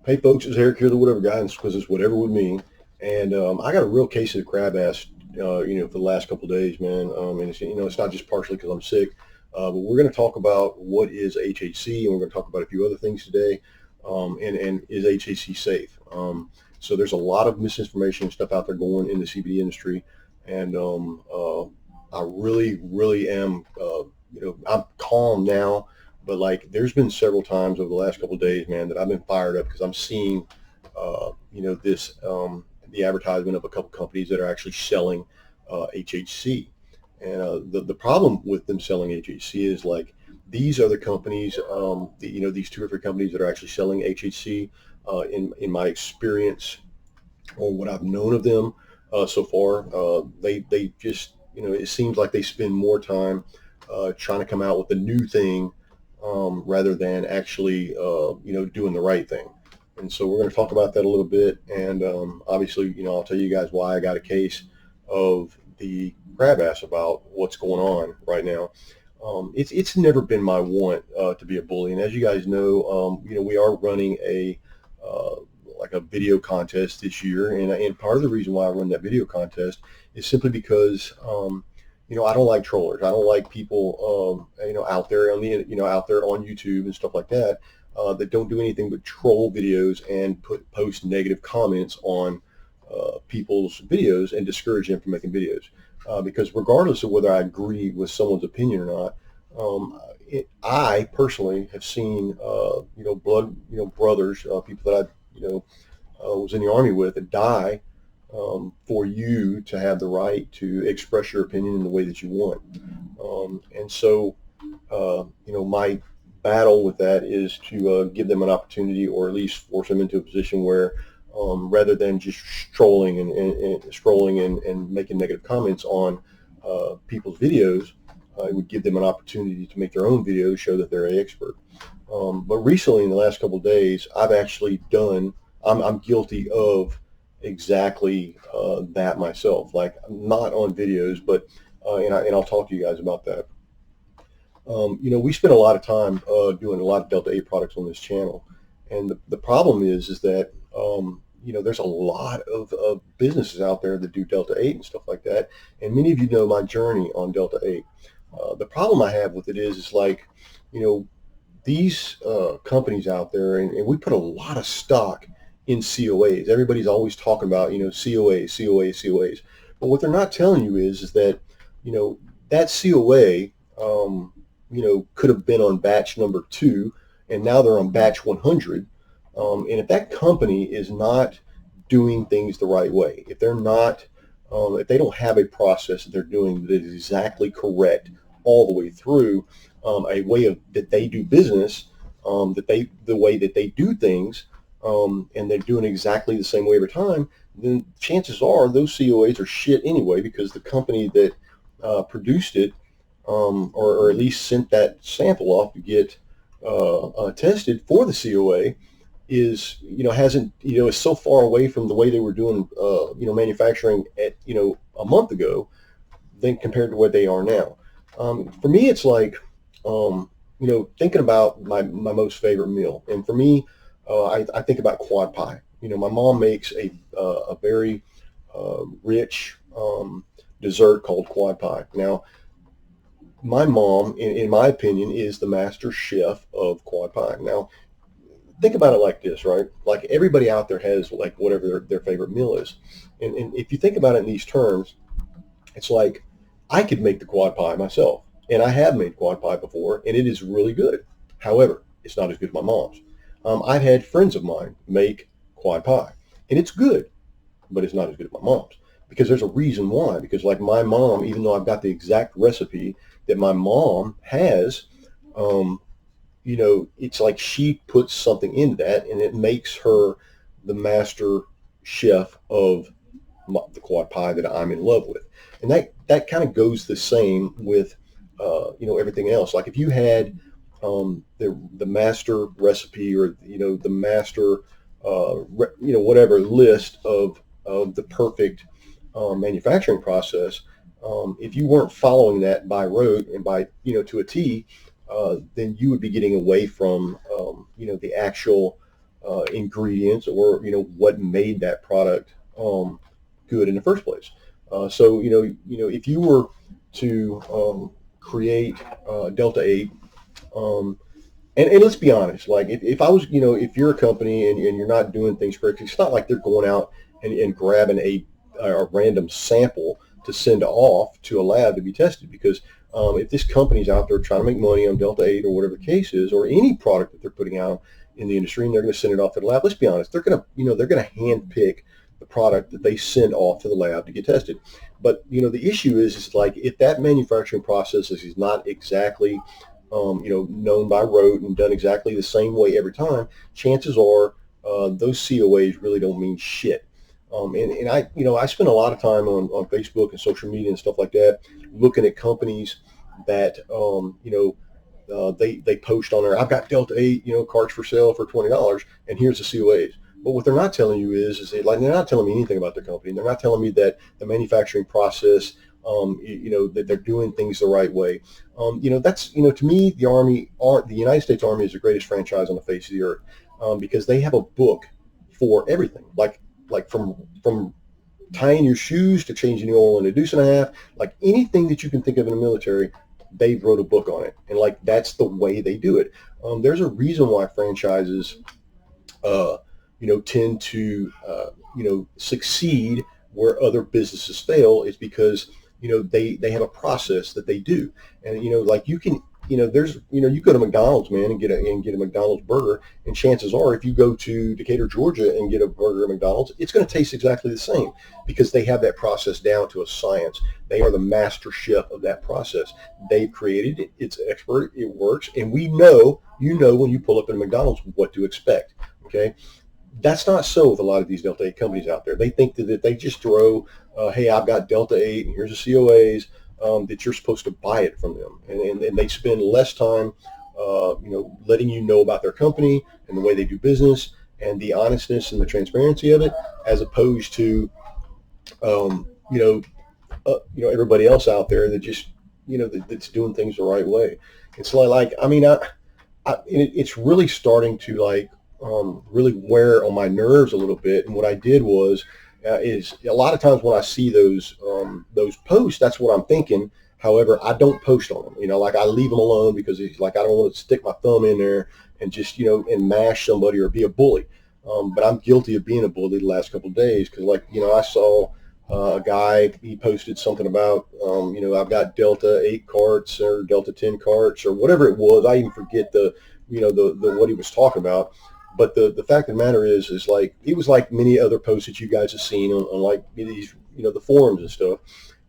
Hey folks, it's Eric here, the Whatever Guy, because it's whatever with me. And I got a real case of the crab ass, for the last couple of days, man. And it's not just partially because I'm sick, but we're going to talk about what is HHC, and we're going to talk about a few other things today. And is HHC safe? So there's a lot of misinformation and stuff out there going in the CBD industry, and I really, really am, I'm calm now, but like there's been several times over the last couple of days, man, that I've been fired up because I'm seeing, this the advertisement of a couple companies that are actually selling HHC, and the problem with them selling HHC is like these are the companies, these two or three companies that are actually selling HHC. In my experience or what I've known of them so far, they just it seems like they spend more time trying to come out with a new thing rather than actually doing the right thing. And so we're going to talk about that a little bit. And obviously, I'll tell you guys why I got a case of the crab ass about what's going on right now. It's never been my want to be a bully, and as you guys know, we are running a uh, like a video contest this year, and part of the reason why I run that video contest is simply because I don't like trollers. I don't like people out there on the out there on YouTube and stuff like that that don't do anything but troll videos and post negative comments on people's videos and discourage them from making videos. Because regardless of whether I agree with someone's opinion or not, I personally have seen, blood, brothers, people that I, was in the army with that die for you to have the right to express your opinion in the way that you want. And so, my battle with that is to give them an opportunity or at least force them into a position where rather than just strolling and scrolling and making negative comments on people's videos, it would give them an opportunity to make their own videos, show that they're an expert. But recently, in the last couple of days, I've actually I'm guilty of exactly that myself. Like not on videos, but and I'll talk to you guys about that. We spend a lot of time doing a lot of Delta 8 products on this channel, and the problem is that there's a lot of businesses out there that do Delta 8 and stuff like that, and many of you know my journey on Delta 8. The problem I have with it is like, you know, these companies out there, and we put a lot of stock in COAs. Everybody's always talking about, COAs, COAs, COAs. But what they're not telling you is that, that COA, could have been on batch number 2, and now they're on batch 100. And if that company is not doing things the right way, if they don't have a process that they're doing that is exactly correct all the way through, a way of that they do business, the way that they do things, and they're doing exactly the same way every time, then chances are those COAs are shit anyway because the company that produced it, or at least sent that sample off to get tested for the COA, is hasn't is so far away from the way they were doing manufacturing at a month ago than compared to what they are now. For me, it's like thinking about my most favorite meal, and for me, I think about quad pie. My mom makes a very rich dessert called quad pie. Now, my mom, in my opinion, is the master chef of quad pie. Now, think about it like this, right? Like everybody out there has like whatever their favorite meal is. And if you think about it in these terms, it's like I could make the quad pie myself. And I have made quad pie before, and it is really good. However, it's not as good as my mom's. I've had friends of mine make quad pie, and it's good, but it's not as good as my mom's. Because there's a reason why. Because like my mom, even though I've got the exact recipe that my mom has, um, it's like she puts something into that, and it makes her the master chef of the quad pie that I'm in love with. And that kind of goes the same with, everything else. Like if you had the master recipe or, the master, whatever list of the perfect manufacturing process, if you weren't following that by rote and by, to a T, then you would be getting away from, the actual ingredients or what made that product good in the first place. So if you were to create Delta 8, um, and let's be honest, like if I was, if you're a company and you're not doing things correctly, it's not like they're going out and grabbing a random sample to send off to a lab to be tested. Because if this company's out there trying to make money on Delta 8 or whatever the case is, or any product that they're putting out in the industry, and they're going to send it off to the lab, let's be honest, they're going to, they're going to hand pick the product that they send off to the lab to get tested. But the issue is like if that manufacturing process is not exactly known by rote and done exactly the same way every time, chances are those COAs really don't mean shit. And I spend a lot of time on Facebook and social media and stuff like that, looking at companies that, they post on there, I've got Delta 8, carts for sale for $20, and here's the COAs. But what they're not telling you is they're not telling me anything about their company. They're not telling me that the manufacturing process, that they're doing things the right way. That's, to me, the United States Army is the greatest franchise on the face of the earth, because they have a book for everything, like from tying your shoes to changing the oil in a deuce and a half, like anything that you can think of in the military, they wrote a book on it. And like, that's the way they do it. There's a reason why franchises, tend to, succeed where other businesses fail, is because, they have a process that they do. And, like you can, you go to McDonald's, man, and get a McDonald's burger. And chances are, if you go to Decatur, Georgia and get a burger at McDonald's, it's going to taste exactly the same, because they have that process down to a science. They are the master chef of that process. They've created it. It's expert. It works. And we know, when you pull up in McDonald's, what to expect. Okay. That's not so with a lot of these Delta 8 companies out there. They think that they just throw, hey, I've got Delta 8 and here's the COAs, that you're supposed to buy it from them. And they spend less time, letting you know about their company and the way they do business and the honestness and the transparency of it, as opposed to, everybody else out there that just, that's doing things the right way. It's it's really starting to really wear on my nerves a little bit. And what I did was, is a lot of times when I see those posts, that's what I'm thinking. However, I don't post on them. I leave them alone, because it's like I don't want to stick my thumb in there and just and mash somebody or be a bully. But I'm guilty of being a bully the last couple of days, because I saw a guy, he posted something about I've got Delta 8 carts or Delta 10 carts or whatever it was. I even forget the what he was talking about. But the fact of the matter is like, it was like many other posts that you guys have seen on like these, the forums and stuff.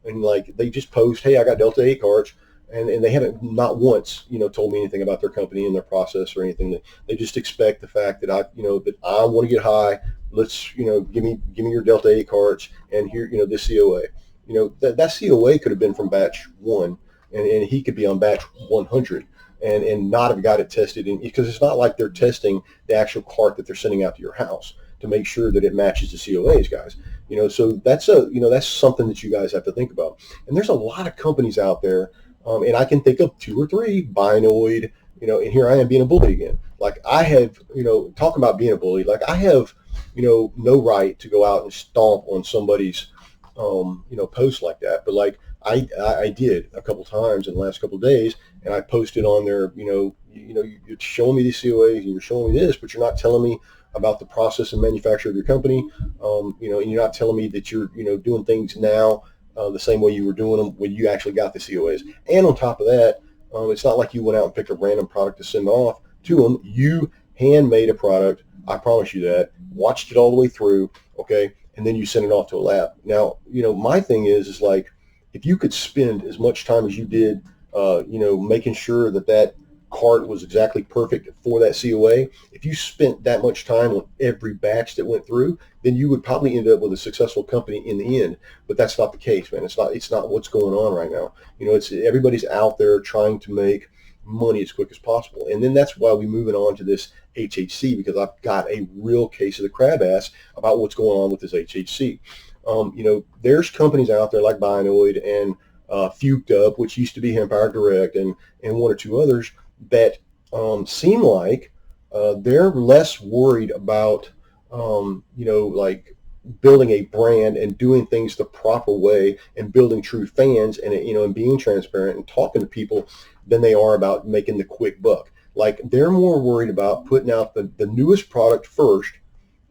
And like, they just post, hey, I got Delta 8 carts. And they haven't, not once, told me anything about their company and their process or anything. That they just expect the fact that that I want to get high. Let's, give me your Delta 8 carts, and here, this COA. That COA could have been from batch 1, and he could be on batch 100. And not have got it tested, because it's not like they're testing the actual cart that they're sending out to your house to make sure that it matches the COAs, guys. So that's that's something that you guys have to think about. And there's a lot of companies out there, and I can think of 2 or 3, Binoid, and here I am being a bully again. Like I have, talking about being a bully, like I have, no right to go out and stomp on somebody's, post like that. But like I did a couple times in the last couple of days, and I posted on there, you're showing me these COAs and you're showing me this, but you're not telling me about the process and manufacture of your company, and you're not telling me that you're, doing things now the same way you were doing them when you actually got the COAs. And on top of that, it's not like you went out and picked a random product to send off to them. You handmade a product, I promise you that, watched it all the way through, okay, and then you send it off to a lab. Now, my thing is like, if you could spend as much time as you did, making sure that cart was exactly perfect for that COA, if you spent that much time on every batch that went through, then you would probably end up with a successful company in the end. But that's not the case, man. It's not what's going on right now. It's everybody's out there trying to make money as quick as possible. And then that's why we're moving on to this HHC, because I've got a real case of the crab ass about what's going on with this HHC. There's companies out there like Binoid and Fuked Up, which used to be Hemp Direct, and 1 or 2 others that seem like they're less worried about, like building a brand and doing things the proper way and building true fans and, and being transparent and talking to people than they are about making the quick buck. Like they're more worried about putting out the newest product first,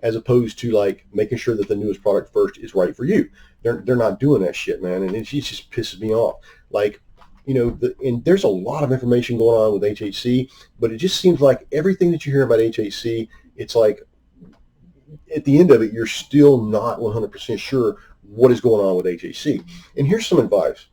as opposed to like making sure that the newest product first is right for you. They're not doing that shit, man. And it just pisses me off. Like, and there's a lot of information going on with HHC, but it just seems like everything that you hear about HHC, it's like at the end of it, you're still not 100% sure what is going on with HHC. And here's some advice.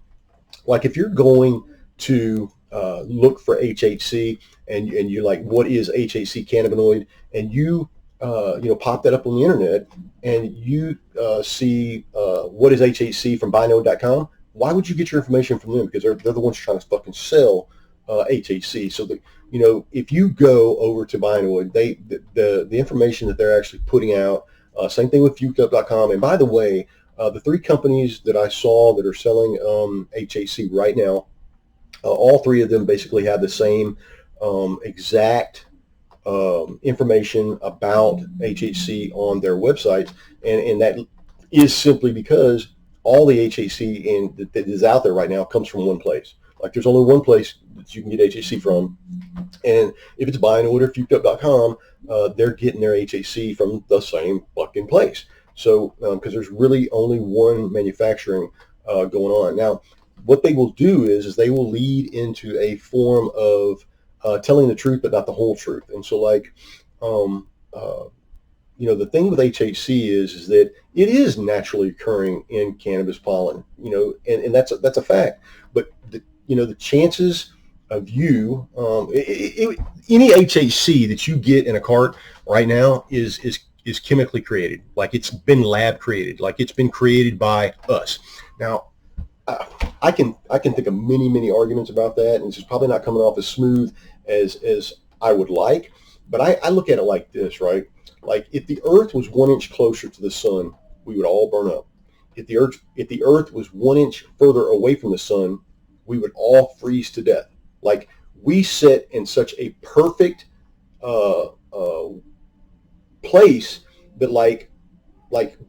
Like if you're going to look for HHC and you're like, what is HHC cannabinoid? And you pop that up on the internet and you see what is HHC from Binoid.com. Why would you get your information from them? Because they're the ones trying to fucking sell HHC. So if you go over to Cannabinoid, the information that they're actually putting out, same thing with fukedup.com. And by the way, the three companies that I saw that are selling HHC right now, all three of them basically have the same exact information about HHC on their websites, and that is simply because all the HHC that is out there right now comes from one place. Like there's only one place that you can get HHC from, and if it's Binoid or fukedup.com, they're getting their HHC from the same fucking place. So because there's really only one manufacturing going on. Now, what they will do is they will lead into a form of telling the truth, but not the whole truth. And so like, the thing with HHC is that it is naturally occurring in cannabis pollen, and that's a fact. But the chances of you, any HHC that you get in a cart right now is chemically created. Like it's been lab created, like it's been created by us. Now, I can think of many arguments about that, and this is probably not coming off as smooth as I would like, but I look at it like this, right? Like if the earth was 1 inch closer to the sun, we would all burn up. If the earth was 1 inch further away from the sun, we would all freeze to death. Like we sit in such a perfect place that like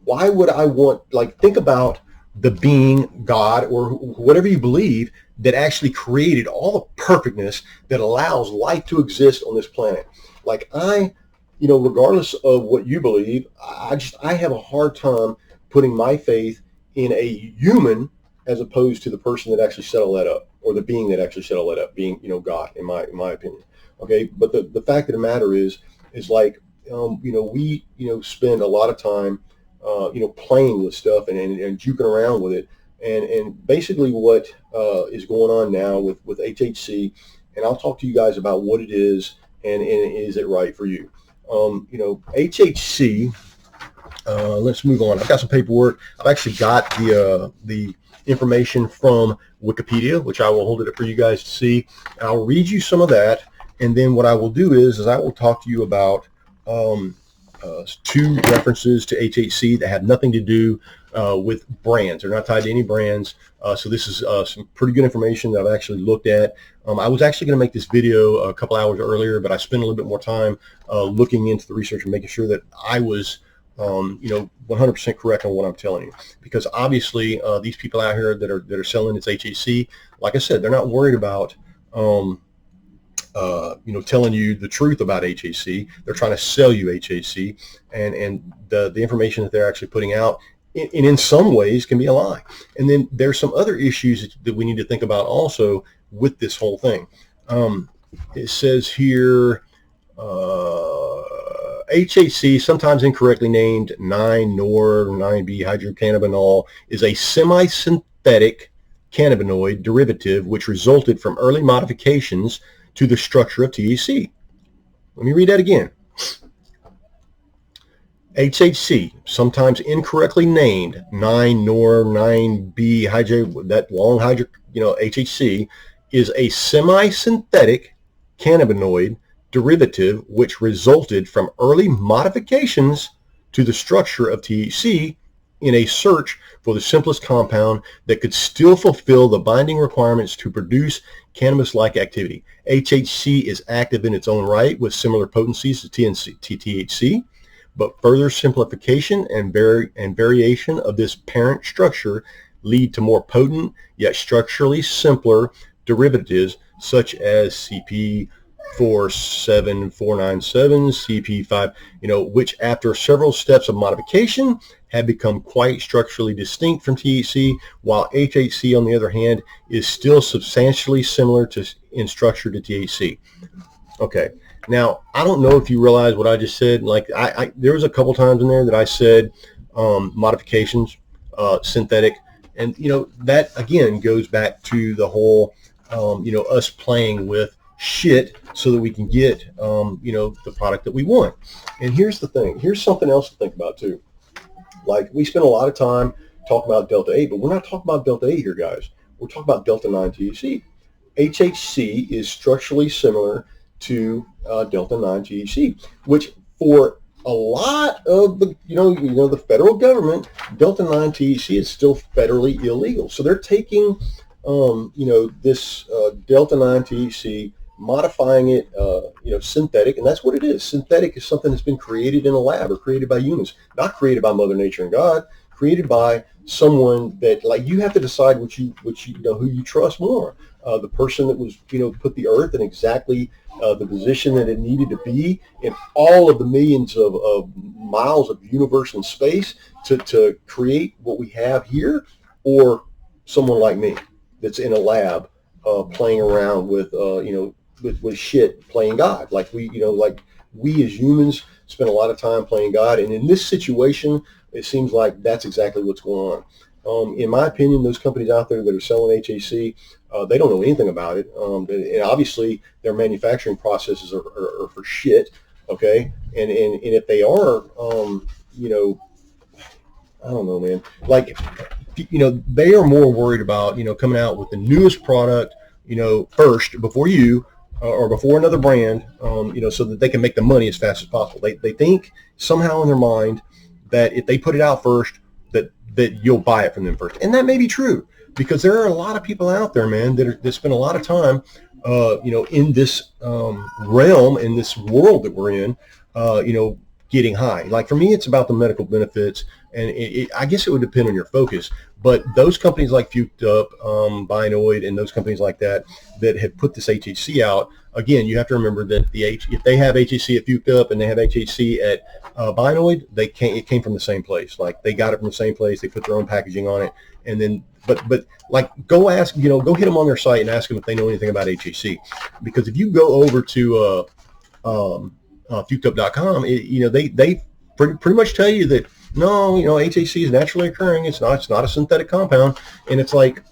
why would I want, like, think about the being God or whatever you believe that actually created all the perfectness that allows life to exist on this planet. Like regardless of what you believe, I have a hard time putting my faith in a human as opposed to the person that actually set all that up, or the being that actually set all that up, being, God, in my opinion. Okay. But the fact of the matter is like, we, spend a lot of time, playing with stuff and juking around with it. And basically what is going on now with HHC, and I'll talk to you guys about what it is and is it right for you. HHC, let's move on. I've got some paperwork. I've actually got the information from Wikipedia, which I will hold it up for you guys to see. And I'll read you some of that. And then what I will do is I will talk to you about two references to HHC that have nothing to do with brands. They're not tied to any brands. So this is some pretty good information that I've actually looked at. I was actually going to make this video a couple hours earlier, but I spent a little bit more time looking into the research and making sure that I was 100% correct on what I'm telling you. Because obviously these people out here that are selling this HHC, like I said, they're not worried about telling you the truth about HHC. They're trying to sell you HHC, and the information that they're actually putting out, and in some ways can be a lie. And then there's some other issues that we need to think about also with this whole thing. It says here, HHC, sometimes incorrectly named 9-nor 9B hydrocannabinol, is a semi-synthetic cannabinoid derivative which resulted from early modifications to the structure of THC. Let me read that again. HHC, sometimes incorrectly named 9-nor 9B that long hydro, HHC, is a semi-synthetic cannabinoid derivative which resulted from early modifications to the structure of THC in a search for the simplest compound that could still fulfill the binding requirements to produce cannabis-like activity. HHC is active in its own right with similar potencies to THC, but further simplification and variation of this parent structure lead to more potent yet structurally simpler derivatives such as CP47497, CP5, which after several steps of modification have become quite structurally distinct from THC, while HHC, on the other hand, is still substantially similar in structure to THC. Okay, now I don't know if you realize what I just said. Like there was a couple times in there that I said modifications, synthetic, and that again goes back to the whole us playing with shit so that we can get the product that we want. And here's the thing. Here's something else to think about too. Like, we spend a lot of time talking about Delta 8, but we're not talking about Delta 8 here, guys. We're talking about Delta 9 THC. HHC is structurally similar to Delta 9 THC, which for a lot of the the federal government, Delta 9 THC is still federally illegal. So they're taking this Delta 9 THC, modifying it, synthetic, and that's what it is. Synthetic is something that's been created in a lab or created by humans, not created by Mother Nature and God, created by someone that, like, you have to decide who you trust more. The person that was, put the earth in exactly the position that it needed to be in all of the millions of miles of universe and space to create what we have here, or someone like me that's in a lab playing around with with shit, playing God. Like we as humans spend a lot of time playing God, and in this situation, it seems like that's exactly what's going on. In my opinion, those companies out there that are selling HHC, they don't know anything about it, and obviously their manufacturing processes are for shit. Okay, and if they are, I don't know, man. Like, they are more worried about coming out with the newest product, first before you. Or before another brand, so that they can make the money as fast as possible. They think somehow in their mind that if they put it out first, that you'll buy it from them first. And that may be true, because there are a lot of people out there, man, that spend a lot of time, in this realm, in this world that we're in, getting high. Like, for me, it's about the medical benefits, and I guess it would depend on your focus. But those companies like Fuked Up, Cannabinoid, and those companies like that have put this HHC out, again, you have to remember that if they have HHC at Fuked Up and they have HHC at Cannabinoid, it came from the same place. Like, they got it from the same place. They put their own packaging on it, and then but like, go ask, go hit them on their site and ask them if they know anything about HHC, because if you go over to fukedup.com, they pretty much tell you that no, HHC is naturally occurring. It's not a synthetic compound, and it's like,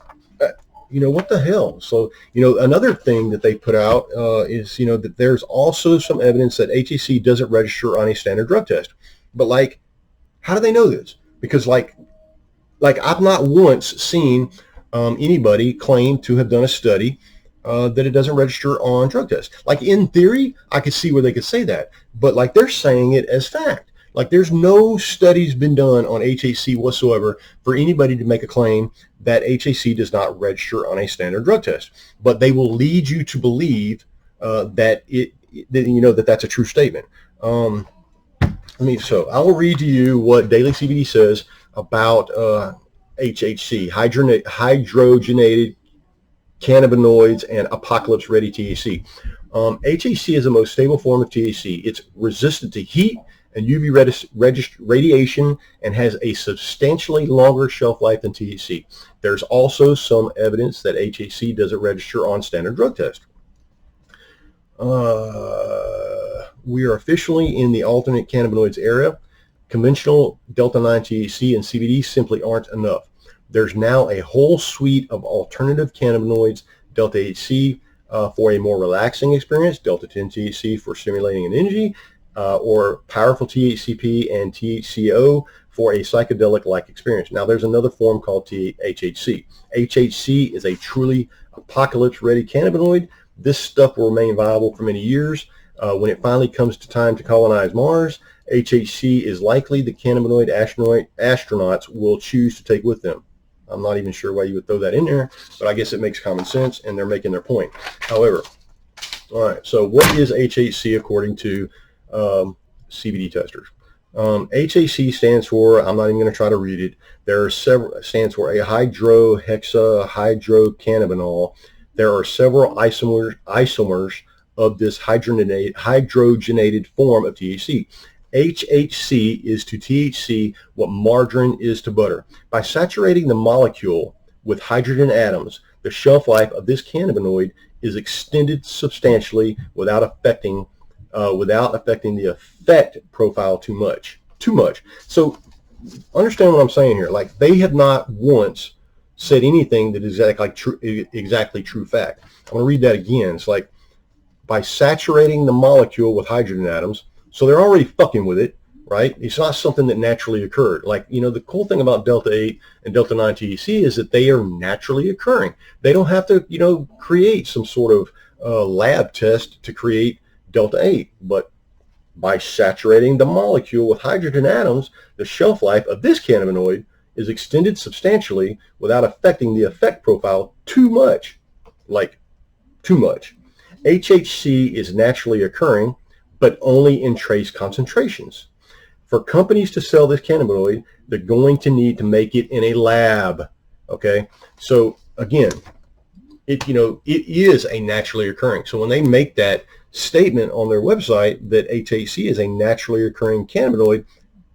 what the hell? So another thing that they put out is that there's also some evidence that HHC doesn't register on a standard drug test. But like, how do they know this? Because like I've not once seen anybody claim to have done a study that it doesn't register on drug tests. Like, in theory, I could see where they could say that, but like, they're saying it as fact. Like, there's no studies been done on HHC whatsoever for anybody to make a claim that HHC does not register on a standard drug test. But they will lead you to believe that that's a true statement. So I will read to you what Daily CBD says about HHC, hydrogenated cannabinoids and apocalypse-ready THC. HHC is the most stable form of THC. It's resistant to heat and UV radiation and has a substantially longer shelf life than THC. There's also some evidence that HHC doesn't register on standard drug tests. We are officially in the alternate cannabinoids era. Conventional Delta-9 THC and CBD simply aren't enough. There's now a whole suite of alternative cannabinoids, Delta HC for a more relaxing experience, Delta-10 THC for stimulating and energy, or powerful THCP and THCO for a psychedelic-like experience. Now, there's another form called HHC. HHC is a truly apocalypse-ready cannabinoid. This stuff will remain viable for many years. When it finally comes to time to colonize Mars, HHC is likely the cannabinoid astronauts will choose to take with them. I'm not even sure why you would throw that in there, but I guess it makes common sense, and they're making their point. However, all right, so what is HHC according to CBD testers? HHC stands for, I'm not even going to try to read it. There are several, stands for a hydrohexahydrocannabinol. There are several isomers of this hydrogenated form of THC. HHC is to THC what margarine is to butter. By saturating the molecule with hydrogen atoms, the shelf life of this cannabinoid is extended substantially without affecting the effect profile too much. So understand what I'm saying here. Like, they have not once said anything that is exactly true fact. I'm going to read that again. It's like, by saturating the molecule with hydrogen atoms, so they're already fucking with it, right? It's not something that naturally occurred. Like, the cool thing about Delta 8 and Delta 9 THC is that they are naturally occurring. They don't have to, create some sort of lab test to create Delta 8. But by saturating the molecule with hydrogen atoms, the shelf life of this cannabinoid is extended substantially without affecting the effect profile too much. Like, too much. HHC is naturally occurring, but only in trace concentrations. For companies to sell this cannabinoid, they're going to need to make it in a lab. Okay, so again, it is a naturally occurring. So when they make that statement on their website that HHC is a naturally occurring cannabinoid,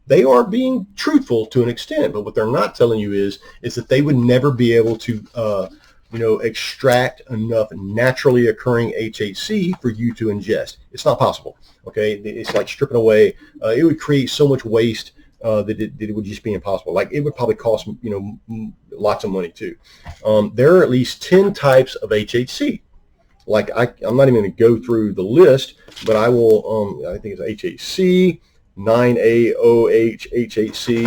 they are being truthful to an extent. But what they're not telling you is that they would never be able to extract enough naturally occurring HHC for you to ingest. It's not possible. Okay, it's like stripping away. It would create so much waste that it would just be impossible. Like, it would probably cost lots of money too. There are at least 10 types of HHC. Like, I'm not even going to go through the list, but I will. I think it's HHC, 9A-OH, HHC,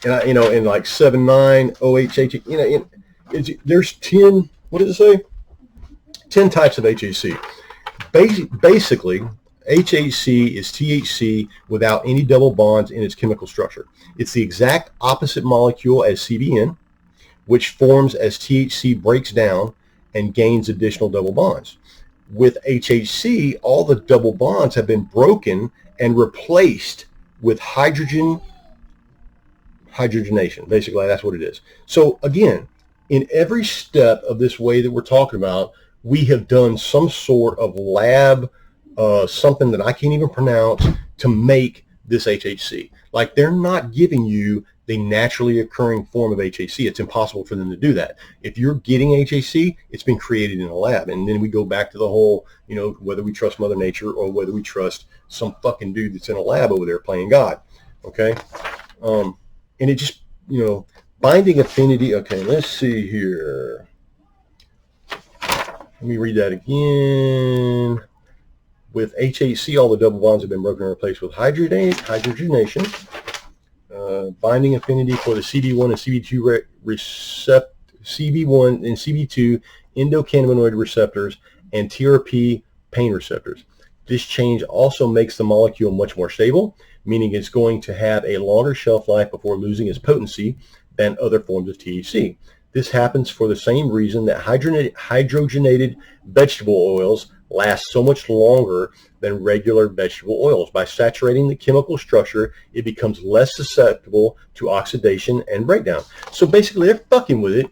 and and like 7,9-OH, there's 10. What does it say? 10 types of HHC. Basically, HHC is THC without any double bonds in its chemical structure. It's the exact opposite molecule as CBN, which forms as THC breaks down and gains additional double bonds. With HHC, all the double bonds have been broken and replaced with hydrogenation. Basically, that's what it is. So again, in every step of this way that we're talking about, we have done some sort of lab, something that I can't even pronounce, to make this HHC. Like, they're not giving you the naturally occurring form of HHC. It's impossible for them to do that. If you're getting HHC, it's been created in a lab. And then we go back to the whole, whether we trust Mother Nature or whether we trust some fucking dude that's in a lab over there playing God. Okay? And it just, binding affinity. Okay, let's see here. Let me read that again. With HHC, all the double bonds have been broken and replaced with hydrogenation. Binding affinity for the CB1 and CB2 CB1 and CB2 endocannabinoid receptors and TRP pain receptors. This change also makes the molecule much more stable, meaning it's going to have a longer shelf life before losing its potency than other forms of THC. This happens for the same reason that hydrogenated vegetable oils last so much longer than regular vegetable oils. By saturating the chemical structure, it becomes less susceptible to oxidation and breakdown. So basically, they're fucking with it,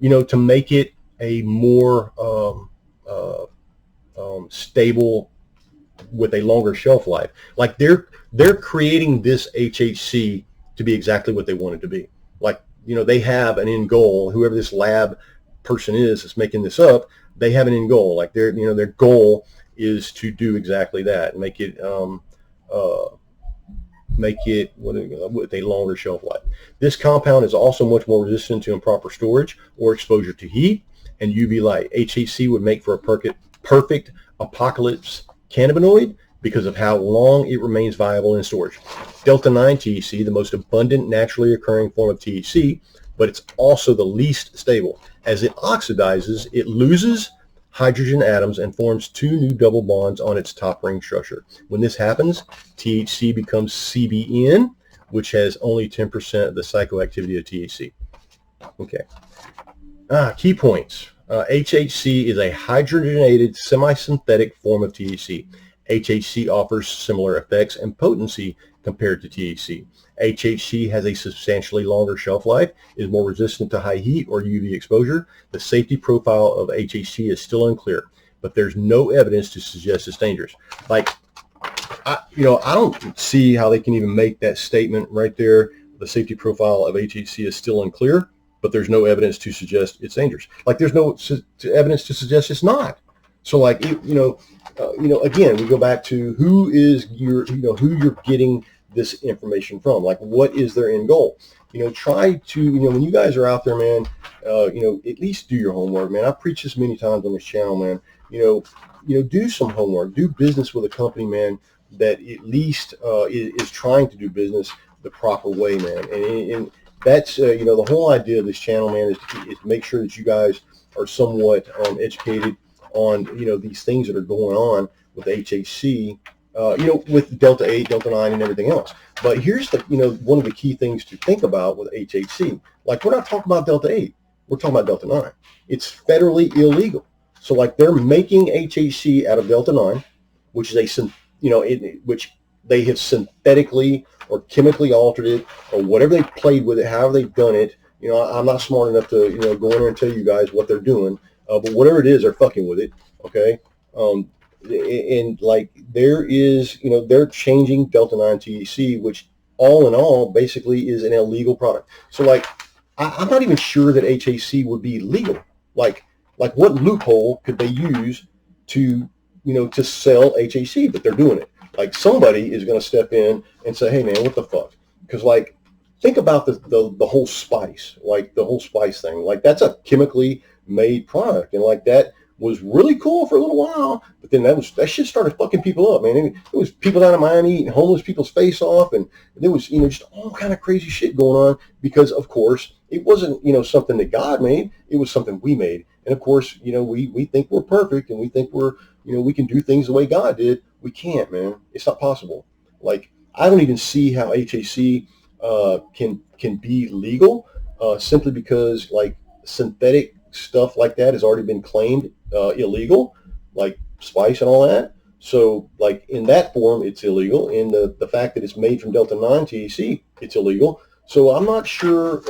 to make it a more stable with a longer shelf life. Like, they're creating this HHC to be exactly what they want it to be. Like, they have an end goal. Whoever this lab person is that's making this up, they have an end goal. Like, their goal is to do exactly that, make it with a longer shelf life. This compound is also much more resistant to improper storage or exposure to heat and UV light. HHC would make for a perfect apocalypse cannabinoid because of how long it remains viable in storage. Delta 9 THC, the most abundant naturally occurring form of THC, but it's also the least stable. As it oxidizes, it loses hydrogen atoms and forms two new double bonds on its top ring structure. When this happens, THC becomes CBN, which has only 10% of the psychoactivity of THC. Okay. Key points. HHC is a hydrogenated semi-synthetic form of THC. HHC offers similar effects and potency compared to THC. HHC has a substantially longer shelf life, is more resistant to high heat or UV exposure. The safety profile of HHC is still unclear, but there's no evidence to suggest it's dangerous. Like, I don't see how they can even make that statement right there. The safety profile of HHC is still unclear, but there's no evidence to suggest it's dangerous. Like, there's no evidence to suggest it's not. So, like, again, we go back to who you're getting this information from. Like, what is their end goal? Try to, when you guys are out there, man, at least do your homework, man. I've preached this many times on this channel, man. Do some homework. Do business with a company, man, that at least is trying to do business the proper way, man. And that's, the whole idea of this channel, man, is to make sure that you guys are somewhat educated on, these things that are going on with HHC, with Delta 8, Delta 9, and everything else. But here's the, one of the key things to think about with HHC. Like, we're not talking about Delta 8. We're talking about Delta 9. It's federally illegal. So, like, they're making HHC out of Delta 9, which is which they have synthetically or chemically altered it, or whatever they played with it, however they've done it. I'm not smart enough to, go in there and tell you guys what they're doing. But whatever it is, they're fucking with it. Okay. And like, there is, they're changing Delta 9 THC, which all in all basically is an illegal product. So, like, I'm not even sure that HHC would be legal. Like what loophole could they use to, to sell HHC? But they're doing it. Like, somebody is going to step in and say, hey, man, what the fuck? Because, like, think about the whole spice, like the whole spice thing. Like, that's a chemically made product, and like, that was really cool for a little while, but then that shit started fucking people up, man. It was people down in Miami eating homeless people's face off, and there was, just all kind of crazy shit going on because, of course, it wasn't, something that God made. It was something we made. And of course, we think we're perfect, and we think we're, we can do things the way God did. We can't, man. It's not possible. Like, I don't even see how HHC can be legal simply because, like, synthetic stuff like that has already been claimed illegal, like spice and all that. So, like, in that form, it's illegal. In the fact that it's made from Delta 9 THC, it's illegal. So I'm not sure,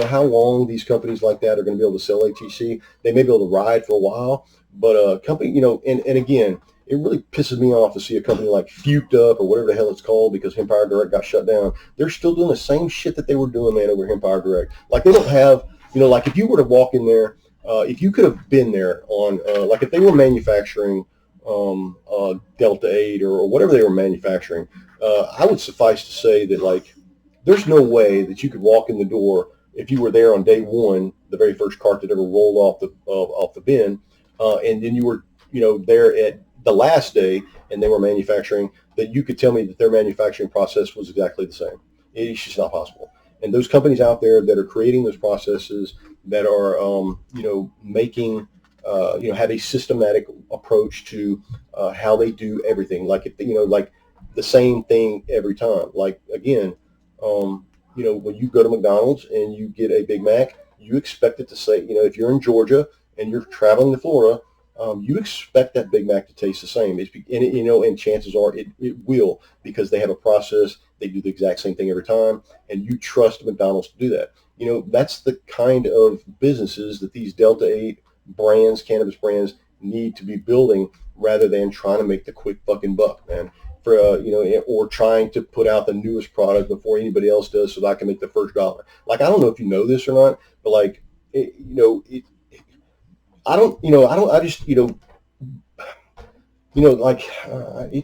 how long these companies like that are going to be able to sell HHC. They may be able to ride for a while, but a company, and again, it really pisses me off to see a company like Fuked Up or whatever the hell it's called, because Hempire Direct got shut down. They're still doing the same shit that they were doing, man, over Hempire Direct. Like, they don't have, like, if you were to walk in there, if you could have been there on, like, if they were manufacturing Delta 8 or whatever they were manufacturing, I would suffice to say that, like, there's no way that you could walk in the door if you were there on day one, the very first cart that ever rolled off the bin, and then you were, there at the last day and they were manufacturing, that you could tell me that their manufacturing process was exactly the same. It's just not possible. And those companies out there that are creating those processes, that are, making, have a systematic approach to how they do everything. Like, like the same thing every time. Like, again, when you go to McDonald's and you get a Big Mac, you expect it to say, if you're in Georgia and you're traveling to Florida, you expect that Big Mac to taste the same. And chances are it will, because they have a process. They do the exact same thing every time, and you trust McDonald's to do that. That's the kind of businesses that these Delta 8 brands, cannabis brands, need to be building, rather than trying to make the quick fucking buck, man. For, or trying to put out the newest product before anybody else does so that I can make the first dollar. Like, I don't know if you know this or not, but, like, it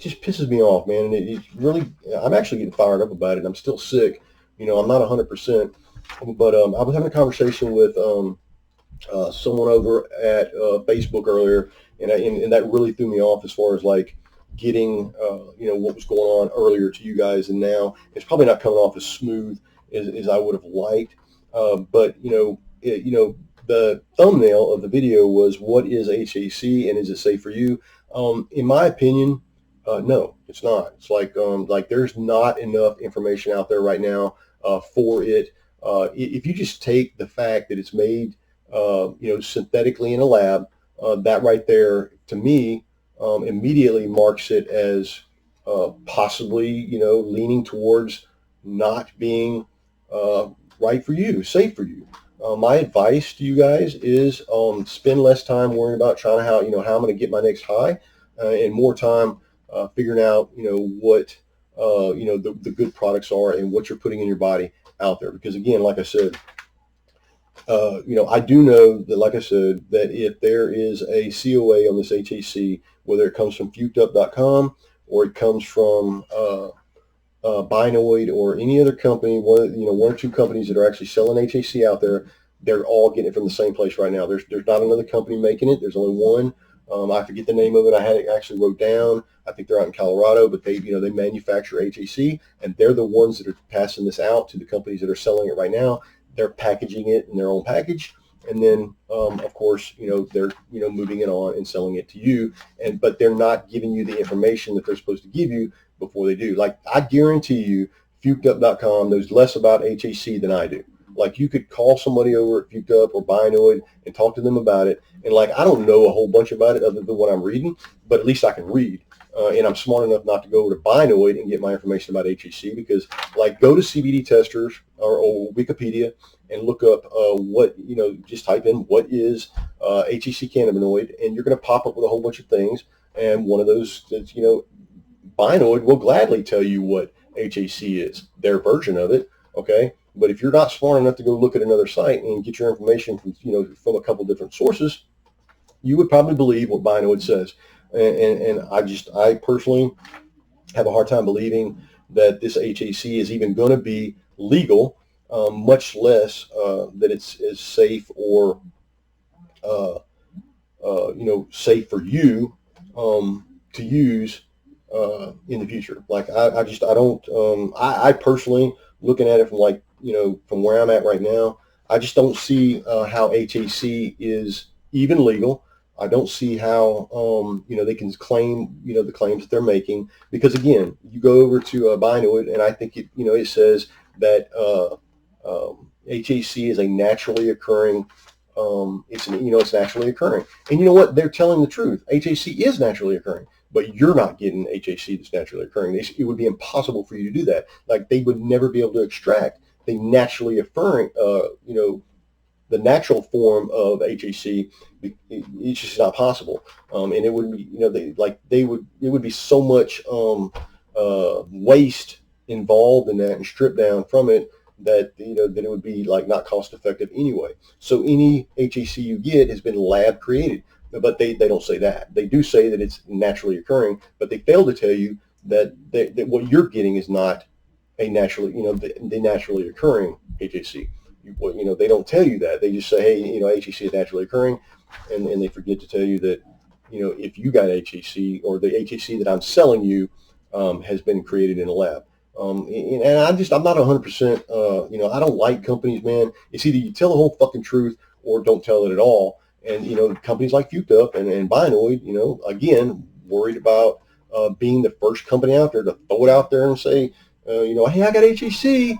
just pisses me off, man. And it's really, I'm actually getting fired up about it. I'm still sick. I'm not 100%, but I was having a conversation with someone over at Facebook earlier, and that really threw me off as far as, like, getting what was going on earlier to you guys, and now it's probably not coming off as smooth as I would have liked. But the thumbnail of the video was, what is HHC and is it safe for you? In my opinion, no, it's not. It's like there's not enough information out there right now for it. If you just take the fact that it's made, synthetically in a lab, that right there to me immediately marks it as possibly, leaning towards not being right for you, safe for you. My advice to you guys is spend less time worrying about trying to how I'm going to get my next high, and more time figuring out what the good products are and what you're putting in your body out there. Because again, like I said, I do know that, like I said, that if there is a COA on this HHC, whether it comes from fukedup.com or it comes from Binoid or any other company, one or two companies that are actually selling HHC out there, they're all getting it from the same place right now. There's not another company making it. There's only one. I forget the name of it. I had it actually wrote down. I think they're out in Colorado, but they manufacture HHC, and they're the ones that are passing this out to the companies that are selling it right now. They're packaging it in their own package, and then of course they're moving it on and selling it to you. But they're not giving you the information that they're supposed to give you before they do. Like, I guarantee you, fukedup.com knows less about HHC than I do. Like, you could call somebody over at Fuked Up or Binoid and talk to them about it. And like, I don't know a whole bunch about it other than what I'm reading, but at least I can read. And I'm smart enough not to go over to Binoid and get my information about HHC, because like, go to CBD testers or Wikipedia and look up just type in what is HHC cannabinoid, and you're going to pop up with a whole bunch of things. And one of those that's, Binoid will gladly tell you what HHC is, their version of it. Okay. But if you're not smart enough to go look at another site and get your information from a couple different sources, you would probably believe what Binoid says. And I personally have a hard time believing that this HHC is even going to be legal, much less that it's as safe or safe for you to use in the future. Like, I personally, looking at it from where I'm at right now, I just don't see how HHC is even legal. I don't see how they can claim the claims that they're making, because again, you go over to Binoid, and I think it says that HHC is a naturally occurring. It's naturally occurring, and you know what? They're telling the truth. HHC is naturally occurring, but you're not getting HHC that's naturally occurring. It would be impossible for you to do that. Like, they would never be able to extract the naturally occurring, the natural form of HHC. It's just not possible. And it would be, it would be so much waste involved in that and stripped down from it, that that it would be like not cost effective anyway. So any HHC you get has been lab created, but they don't say that. They do say that it's naturally occurring, but they fail to tell you that what you're getting is not a naturally the naturally occurring HHC. They don't tell you that. They just say, hey, HHC is naturally occurring, and they forget to tell you that if you got HHC, or the HHC that I'm selling you has been created in a lab. And I'm not 100%, I don't like companies, man. It's either you tell the whole fucking truth or don't tell it at all. And, companies like Fuked Up and Binoid, again, worried about being the first company out there to throw it out there and say, hey, I got HHC.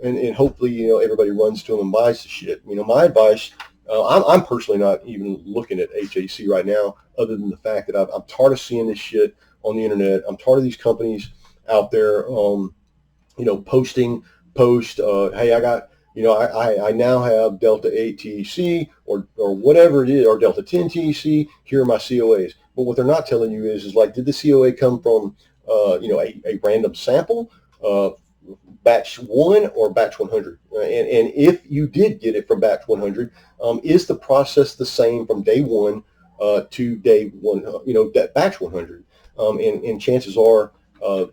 And hopefully, everybody runs to them and buys the shit. My advice, I'm personally not even looking at HHC right now, other than the fact that I'm tired of seeing this shit on the internet. I'm tired of these companies out there, hey, I got, I now have Delta 8 THC or whatever it is, or Delta 10 THC. Here are my COAs. But what they're not telling you is like, did the COA come from, a random sample, batch 1 or batch 100? And if you did get it from batch 100, is the process the same from day 1 to day 1, that batch 100? And chances are,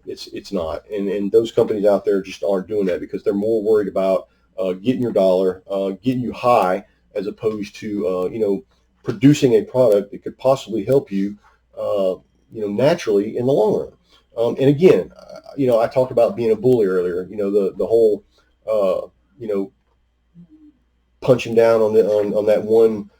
it's not. And those companies out there just aren't doing that, because they're more worried about getting your dollar, getting you high, as opposed to producing a product that could possibly help you naturally in the long run. And again, I talked about being a bully earlier. The whole punching down on on that one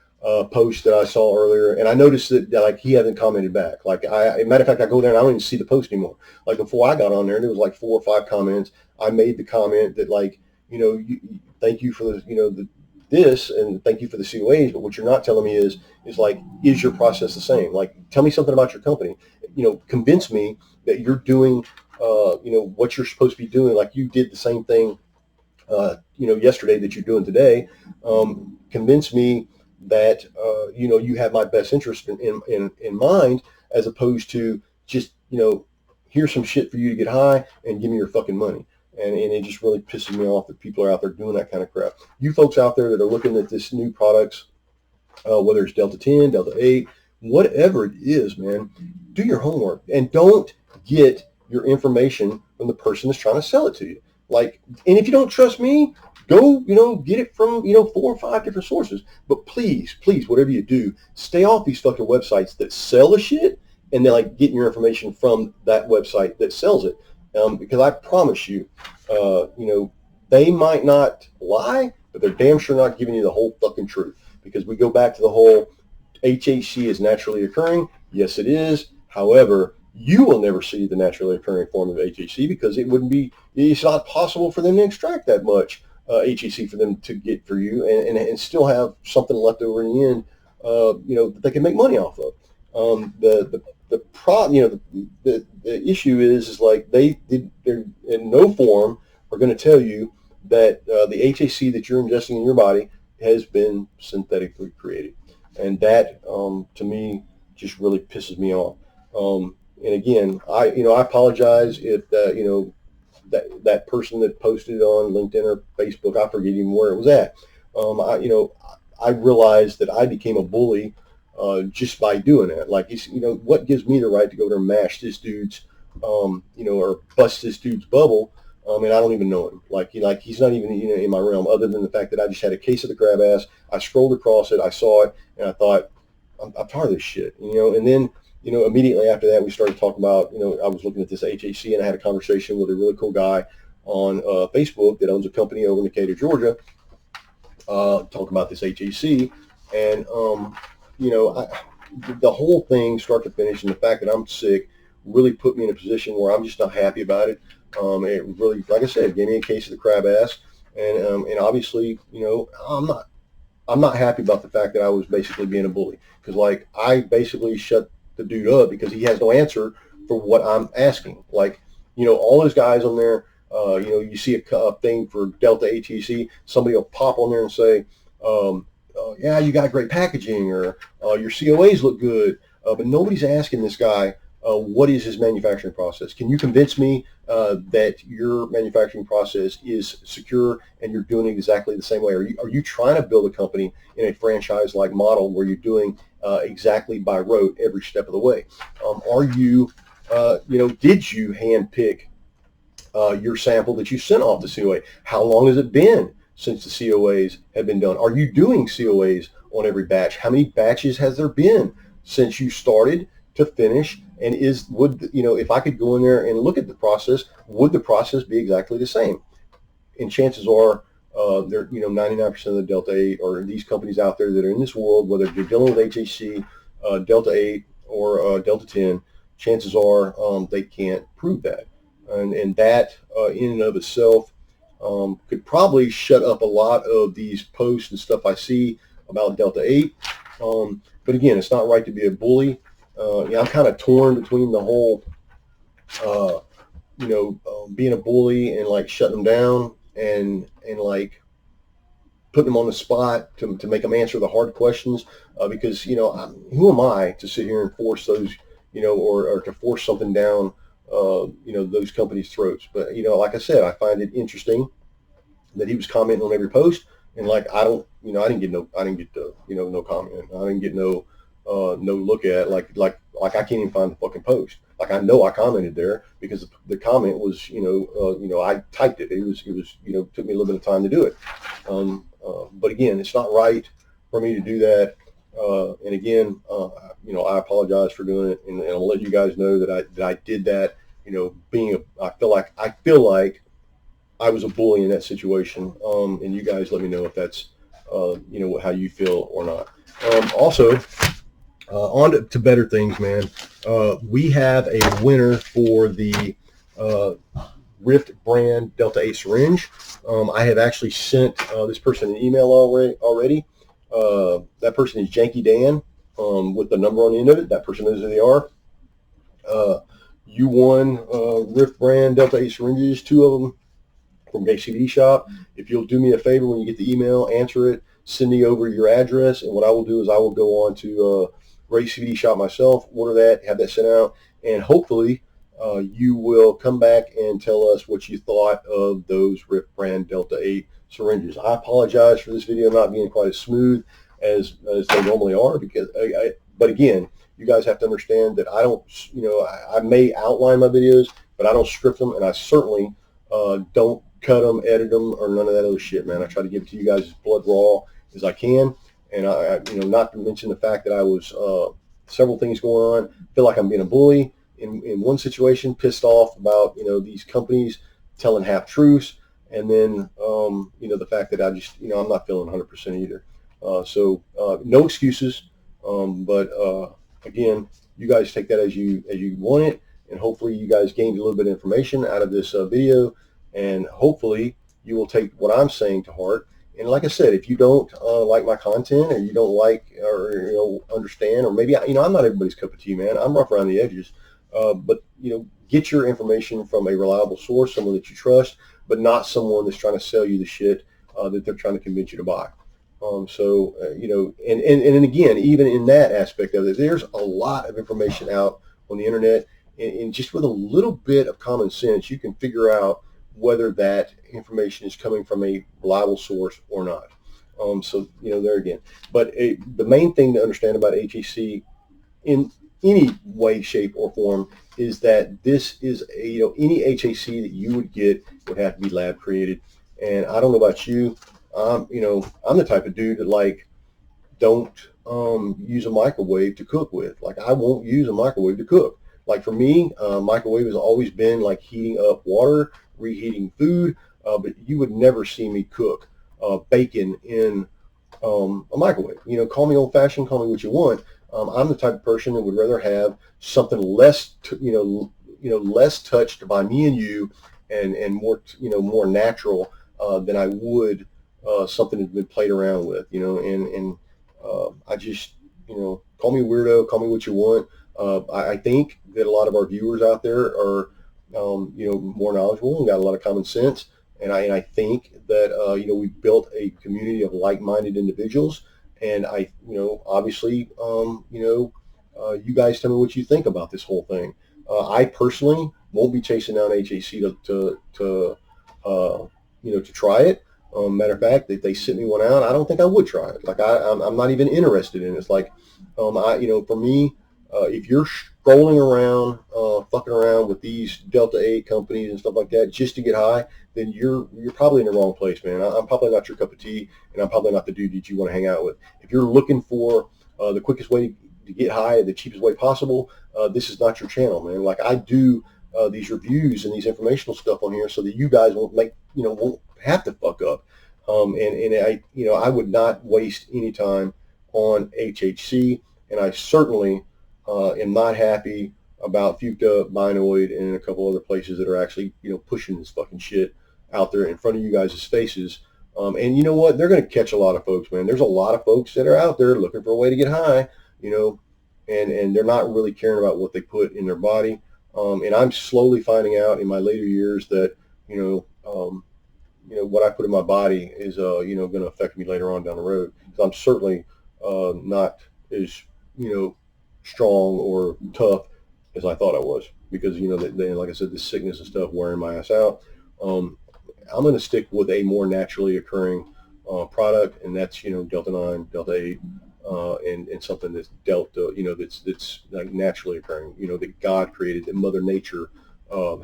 post that I saw earlier, and I noticed that like he hasn't commented back. Like matter of fact, I go there and I don't even see the post anymore. Like before I got on there, there was like 4 or 5 comments. I made the comment that like, thank you for the, this, and thank you for the COAs, but what you're not telling me is like, is your process the same? Like, tell me something about your company. Convince me that you're doing, what you're supposed to be doing. Like you did the same thing, yesterday that you're doing today. Convince me that, you have my best interest in mind, as opposed to just, here's some shit for you to get high and give me your fucking money. And it just really pisses me off that people are out there doing that kind of crap. You folks out there that are looking at this new products, whether it's Delta 10, Delta 8, whatever it is, man, do your homework and don't get your information from the person that's trying to sell it to you. Like, and if you don't trust me, go, get it from, 4 or 5 different sources. But please, whatever you do, stay off these fucking websites that sell the shit, and then like getting your information from that website that sells it. Because I promise you, they might not lie, but they're damn sure not giving you the whole fucking truth. Because we go back to the whole HHC is naturally occurring. Yes, it is. However, you will never see the naturally occurring form of HHC because it's not possible for them to extract that much HHC for them to get for you and still have something left over in the end, that they can make money off of. The issue is like they're in no form are going to tell you that the HHC that you're ingesting in your body has been synthetically created, and that to me just really pisses me off. And again, I apologize if that person that posted on LinkedIn or Facebook, I forget even where it was at. I realized that I became a bully just by doing that. Like, what gives me the right to go there and mash this dude's, or bust this dude's bubble? And I don't even know him. Like he's not even in my realm, other than the fact that I just had a case of the crab ass. I scrolled across it, I saw it, and I thought, I'm tired of this shit. And then immediately after that, we started talking about, I was looking at this HHC, and I had a conversation with a really cool guy on Facebook that owns a company over in Decatur, Georgia, talking about this HHC, and the whole thing, start to finish, and the fact that I'm sick really put me in a position where I'm just not happy about it. It really, like I said, gave me a case of the crab ass, and obviously, I'm not happy about the fact that I was basically being a bully, because like I basically shut the dude up because he has no answer for what I'm asking. Like, all those guys on there, you see a thing for Delta HTC, somebody will pop on there and say, yeah, you got great packaging, or your COAs look good, but nobody's asking this guy, what is his manufacturing process? Can you convince me that your manufacturing process is secure and you're doing it exactly the same way? Are you trying to build a company in a franchise-like model where you're doing exactly by rote every step of the way? Are you, did you hand pick your sample that you sent off the COA? How long has it been since the COAs have been done? Are you doing COAs on every batch? How many batches has there been since you started to finish? And if I could go in there and look at the process, would the process be exactly the same? And chances are, they're 99% of the Delta 8 or these companies out there that are in this world, whether they're dealing with HHC, Delta 8, or Delta 10, chances are they can't prove that. And that in and of itself could probably shut up a lot of these posts and stuff I see about Delta 8. But again, it's not right to be a bully. I'm kind of torn between the whole, being a bully and like shutting them down and like putting them on the spot to make them answer the hard questions. Because, who am I to sit here and force those, or to force something down, those companies' throats. But, like I said, I find it interesting that he was commenting on every post, and like, I didn't get no comment. I didn't get no look at it. Like I can't even find the fucking post. Like, I know I commented there because the comment was, I typed it. It was, took me a little bit of time to do it. But again, it's not right for me to do that. And again, I apologize for doing it, and I'll let you guys know that I did that. I feel like I was a bully in that situation. And you guys let me know if that's how you feel or not. Also, on to better things, man. We have a winner for the uh, Rift brand Delta 8 syringe. I have actually sent this person an email already. That person is Janky Dan with the number on the end of it. That person knows who they are. You won Rift brand Delta 8 syringes, 2 of them from HCD Shop. If you'll do me a favor when you get the email, answer it, send me over your address, and what I will do is I will go on to Great CBD Shop myself, order that, have that sent out, and hopefully you will come back and tell us what you thought of those Rift brand Delta 8 syringes. I apologize for this video not being quite as smooth as they normally are, because but again, you guys have to understand that I don't, I may outline my videos, but I don't script them, and I certainly don't cut them, edit them, or none of that other shit, man. I try to give it to you guys as blood raw as I can, and not to mention the fact that I was several things going on. Feel like I'm being a bully in one situation, pissed off about these companies telling half truths, and then the fact that I just I'm not feeling 100% either. So no excuses, but again, you guys take that as you want it, and hopefully you guys gained a little bit of information out of this video, and hopefully you will take what I'm saying to heart. And like I said, if you don't like my content, or you don't like, or understand, or maybe I'm not everybody's cup of tea, man. I'm rough around the edges, but get your information from a reliable source, someone that you trust, but not someone that's trying to sell you the shit that they're trying to convince you to buy. And again, even in that aspect of it, there's a lot of information out on the internet, and just with a little bit of common sense, you can figure out whether that information is coming from a reliable source or not. So there again, but the main thing to understand about HHC in any way, shape, or form is that this is any HHC that you would get would have to be lab created. And I don't know about you. I'm the type of dude that don't use a microwave to cook with. Like, I won't use a microwave to cook. Like, for me, microwave has always been like heating up water, reheating food, but you would never see me cook bacon in a microwave. Call me old fashioned, call me what you want. I'm the type of person that would rather have something less, less touched by me and you, and more, more natural than I would something that's been played around with, and I just, call me a weirdo, call me what you want. I think that a lot of our viewers out there are, more knowledgeable and got a lot of common sense. And I think that, we built a community of like-minded individuals. And obviously, you guys tell me what you think about this whole thing. I personally won't be chasing down HHC to try it. Matter of fact, if they sent me one out, I don't think I would try it. Like, I'm not even interested in it. It's like, for me, if you're strolling around, fucking around with these Delta 8 companies and stuff like that just to get high, then you're probably in the wrong place, man. I'm probably not your cup of tea, and I'm probably not the dude that you want to hang out with. If you're looking for the quickest way to get high, the cheapest way possible, this is not your channel, man. Like, I do these reviews and these informational stuff on here so that you guys won't have to fuck up. And I would not waste any time on HHC, and I certainly am not happy about Fuchsia, Binoid, and a couple other places that are actually pushing this fucking shit out there in front of you guys' faces. And you know what? They're going to catch a lot of folks, man. There's a lot of folks that are out there looking for a way to get high, and they're not really caring about what they put in their body. And I'm slowly finding out in my later years that what I put in my body is going to affect me later on down the road. So I'm certainly not as strong or tough as I thought I was, because like I said, this sickness and stuff wearing my ass out. I'm going to stick with a more naturally occurring product, and that's Delta 9, Delta 8, and something that's Delta, that's like naturally occurring, that God created, that Mother Nature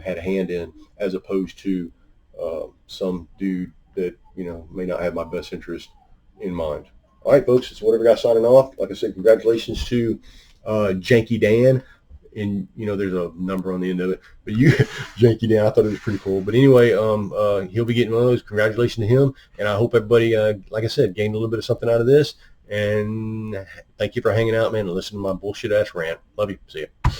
had a hand in, as opposed to some dude that may not have my best interest in mind. All right, folks, it's Whatever Guy signing off. Like I said, congratulations to Janky Dan. and there's a number on the end of it. But you, janky down. I thought it was pretty cool. But anyway, he'll be getting one of those. Congratulations to him, and I hope everybody, like I said, gained a little bit of something out of this. And thank you for hanging out, man, and listening to my bullshit ass rant. Love you. See ya.